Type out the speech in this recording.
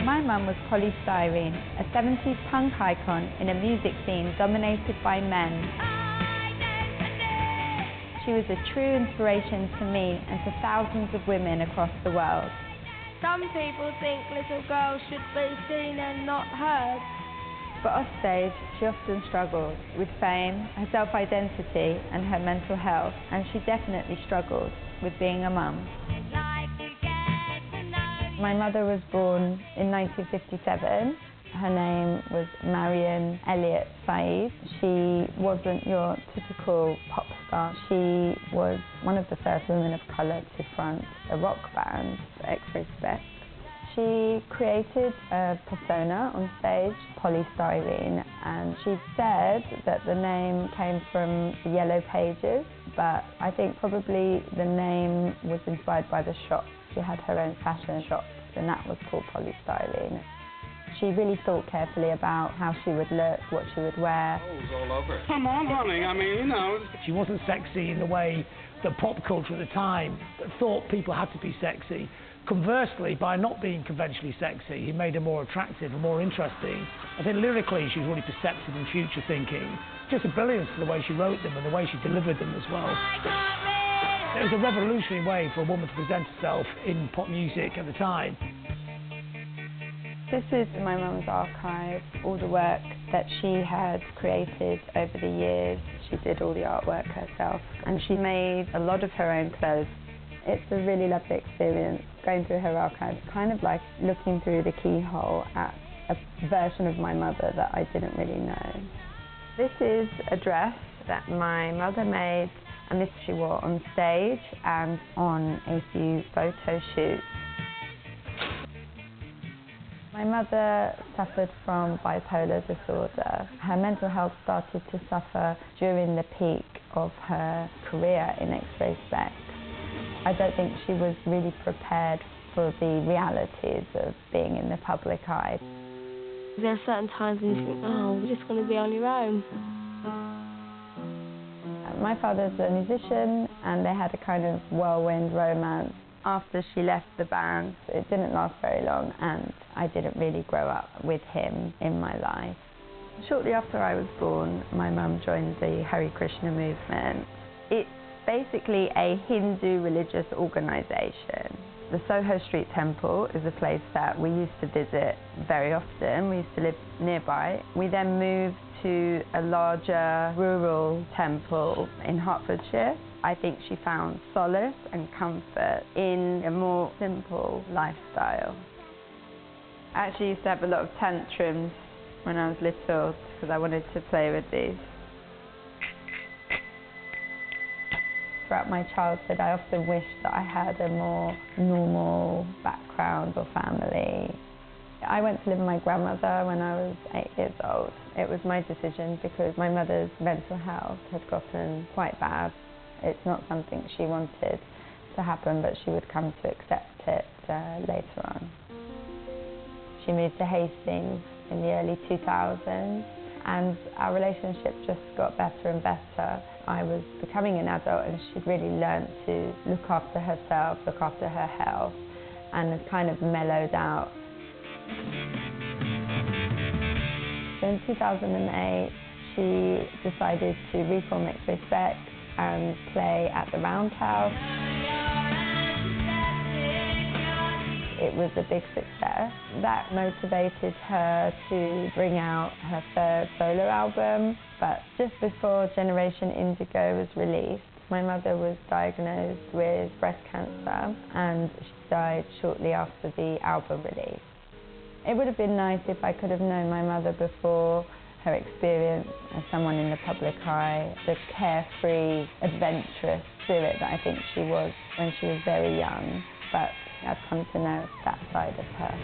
My mum was Poly Styrene, a 70s punk icon in a music scene dominated by men. She was a true inspiration to me and to thousands of women across the world. Some people think little girls should be seen and not heard. But off stage, she often struggled with fame, her self-identity and her mental health, and she definitely struggled with being a mum. My mother was born in 1957. Her name was Marion Elliott Saeed. She wasn't your typical pop star. She was one of the first women of colour to front a rock band, Xmas. She created a persona on stage, Poly Styrene, and she said that the name came from the Yellow Pages, but I think probably the name was inspired by the shops. She had her own fashion shops, and that was called Poly Styrene. She really thought carefully about how she would look, what she would wear. All over. Come on, honey, I mean, you know. She wasn't sexy in the way that pop culture at the time thought people had to be sexy. Conversely, by not being conventionally sexy, he made her more attractive and more interesting. I think lyrically she was really perceptive and future-thinking. Just a brilliance to the way she wrote them and the way she delivered them as well. It was a revolutionary way for a woman to present herself in pop music at the time. This is my mum's archive, all the work that she had created over the years. She did all the artwork herself, and she made a lot of her own clothes. It's a really lovely experience going through her archive, kind of like looking through the keyhole at a version of my mother that I didn't really know. This is a dress that my mother made, and this she wore on stage and on a few photo shoots. My mother suffered from bipolar disorder. Her mental health started to suffer during the peak of her career in X-Ray. I don't think she was really prepared for the realities of being in the public eye. There are certain times when you think, oh, we're just going to be on your own. My father's a musician, and they had a kind of whirlwind romance. After she left the band, it didn't last very long, and I didn't really grow up with him in my life. Shortly after I was born, my mum joined the Hare Krishna movement. It's basically a Hindu religious organisation. The Soho Street Temple is a place that we used to visit very often. We used to live nearby. We then moved to a larger rural temple in Hertfordshire. I think she found solace and comfort in a more simple lifestyle. I actually used to have a lot of tantrums when I was little because I wanted to play with these. Throughout my childhood, I often wished that I had a more normal background or family. I went to live with my grandmother when I was 8 years old. It was my decision because my mother's mental health had gotten quite bad. It's not something she wanted to happen, but she would come to accept it later on. She moved to Hastings in the early 2000s, and our relationship just got better and better. I was becoming an adult, and she'd really learned to look after herself, look after her health, and had kind of mellowed out. So in 2008, she decided to reform X-Ray and play at the Roundhouse. It was a big success. That motivated her to bring out her third solo album, but just before Generation Indigo was released, my mother was diagnosed with breast cancer, and she died shortly after the album release. It would have been nice if I could have known my mother before her experience as someone in the public eye, the carefree, adventurous spirit that I think she was when she was very young, but I've come to know that side of her.